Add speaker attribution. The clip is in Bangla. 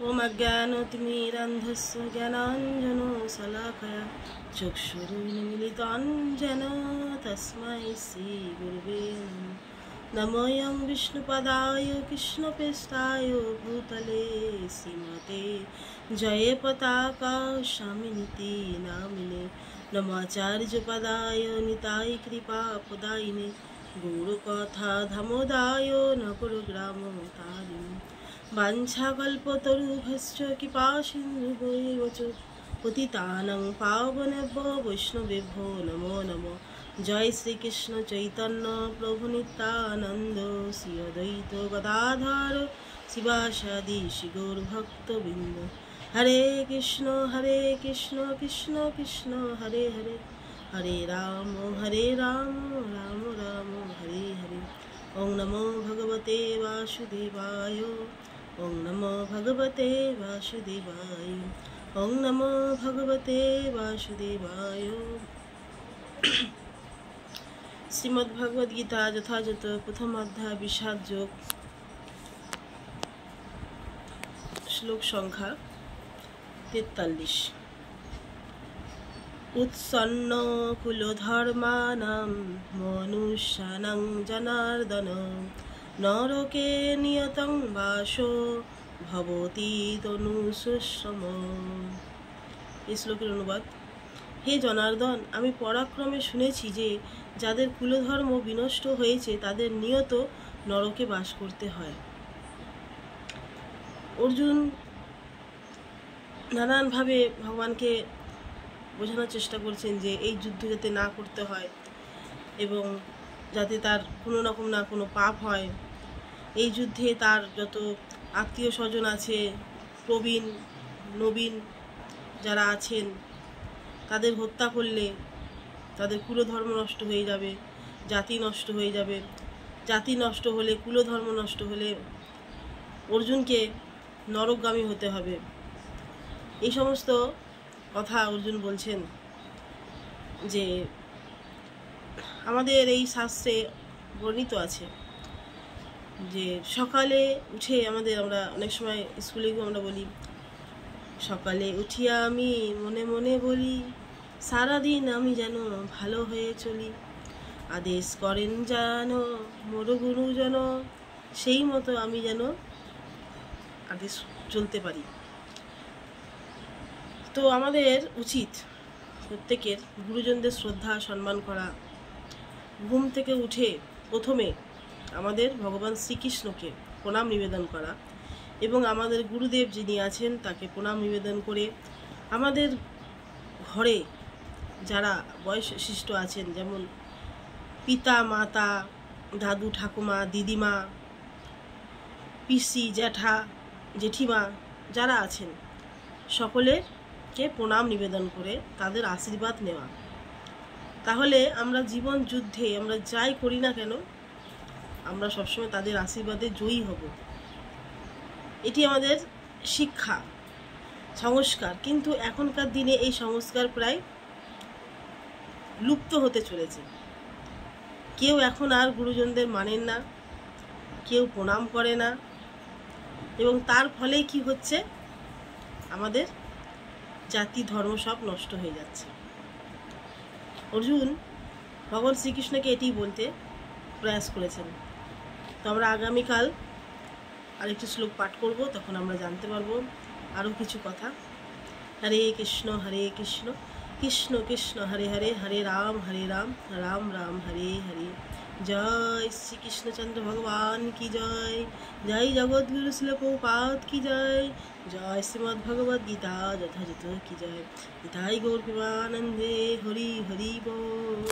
Speaker 1: ओम अज्ञानतिमिरान्धस्य ज्ञानाञ्जनशलाकया चक्षुरुन्मीलितं येन तस्मै श्रीगुरवे नमः। नमोऽयं विष्णुपदाय कृष्णप्रेष्ठाय भूतले श्रीमते जयपताका स्वामिनिति नामिने। नमाचार्यपदाय निताय कृपापदायिने गौरकथा धमोदाय नगरग्रामतारिणे। वाञ्छाकल्पतरुभ्यश्च कृपासिन्धुभ्यो च पतितानां पावनेभ्यो वैष्णवेभ्यो नमो नमः। जय श्री कृष्ण चैतन्य प्रभु नित्यानंद श्री अद्वैत गदाधर शिवासादि श्री गौरभक्तवृंद। हरे कृष्ण कृष्ण कृष्ण हरे हरे, हरे राम राम राम हरे हरे। ओम नमो भगवते वासुदेवाय, ओम नमो भगवते वासुदेवाय, ओम नमो भगवते वासुदेवाय। श्रीमद्भगवद गीता यथायथ प्रथम अध्याय विषाद योग, श्लोक संख्या 43। उत्सन्न कुलधर्माणां मनुष्याणां जनार्दन नरके नियतं वासो भवति तनुसुश्रम। এই শ্লোকের অনুবাদ। হে জনার্দন, আমি পরাক্রমে শুনেছি যে যাদের কুলধর্ম বিনষ্ট হয়েছে তাদের নিয়ত নরকে বাস করতে হয়। অর্জুন নানানভাবে ভগবানকে বোঝানোর চেষ্টা করছেন যে এই যুদ্ধ যাতে না করতে হয় এবং যাতে তার কোনো রকম না কোনো পাপ হয়। এই যুদ্ধে তার যত আত্মীয় স্বজন আছে, প্রবীণ নবীন যারা আছেন, তাদের হত্যা করলে তাদের কুলধর্ম নষ্ট হয়ে যাবে, জাতি নষ্ট হয়ে যাবে। জাতি নষ্ট হলে, কুলধর্ম নষ্ট হলে অর্জুনকে নরকগামী হতে হবে। এই সমস্ত কথা অর্জুন বলছেন যে আমাদের এই শাস্ত্রে বর্ণিত আছে যে সকালে উঠে আমরা অনেক সময় স্কুলে গিয়ে আমরা বলি, সকালে উঠিয়া আমি মনে মনে বলি সারাদিন আমি যেন ভালো হয়ে চলি। আদেশ করেন যেন মোর গুরুজন, সেই মতো আমি যেন আদেশ চলতে পারি। তো আমাদের উচিত প্রত্যেকের গুরুজনদের শ্রদ্ধা সম্মান করা। ঘুম থেকে উঠে প্রথমে আমাদের ভগবান শ্রীকৃষ্ণকে প্রণাম নিবেদন করা এবং আমাদের গুরুদেব যিনি আছেন তাকে প্রণাম নিবেদন করে আমাদের ঘরে যারা বয়োজ্যেষ্ঠ আছেন, যেমন পিতা মাতা, দাদু ঠাকুমা, দিদিমা, পিসি জ্যাঠা জেঠিমা যারা আছেন সকলেরকে প্রণাম নিবেদন করে তাদের আশীর্বাদ নেওয়া। তাহলে আমরা জীবন যুদ্ধে আমরা যাই করি না কেন আমরা সবসময় তাদের আশীর্বাদে জয়ী হব। এটি আমাদের শিক্ষা, সংস্কার। কিন্তু এখনকার দিনে এই সংস্কার প্রায় লুপ্ত হতে চলেছে। কেউ এখন আর গুরুজনদের মানেন না, কেউ প্রণাম করে না এবং তার ফলে কি হচ্ছে, আমাদের জাতি ধর্ম সব নষ্ট হয়ে যাচ্ছে। অর্জুন ভগবান শ্রীকৃষ্ণকে এটি বলতে প্রয়াস করেছেন। তো আমরা আগামীকাল আরেকটি শ্লোক পাঠ করব, তখন আমরা জানতে পারবো আরও কিছু কথা। হরে কৃষ্ণ কৃষ্ণ কৃষ্ণ হরে হরে, হরে রাম রাম রাম হরে হরে। জয় শ্রী কৃষ্ণচন্দ্র ভগবান কি জয়, জয় জগৎগুরু শিল প্রভুপাদ কি জয়, জয় শ্রীমদ্ ভগবদ গীতা যথাযথ কি জয়। নিতাই গৌর প্রেমানন্দে হরি হরি বল।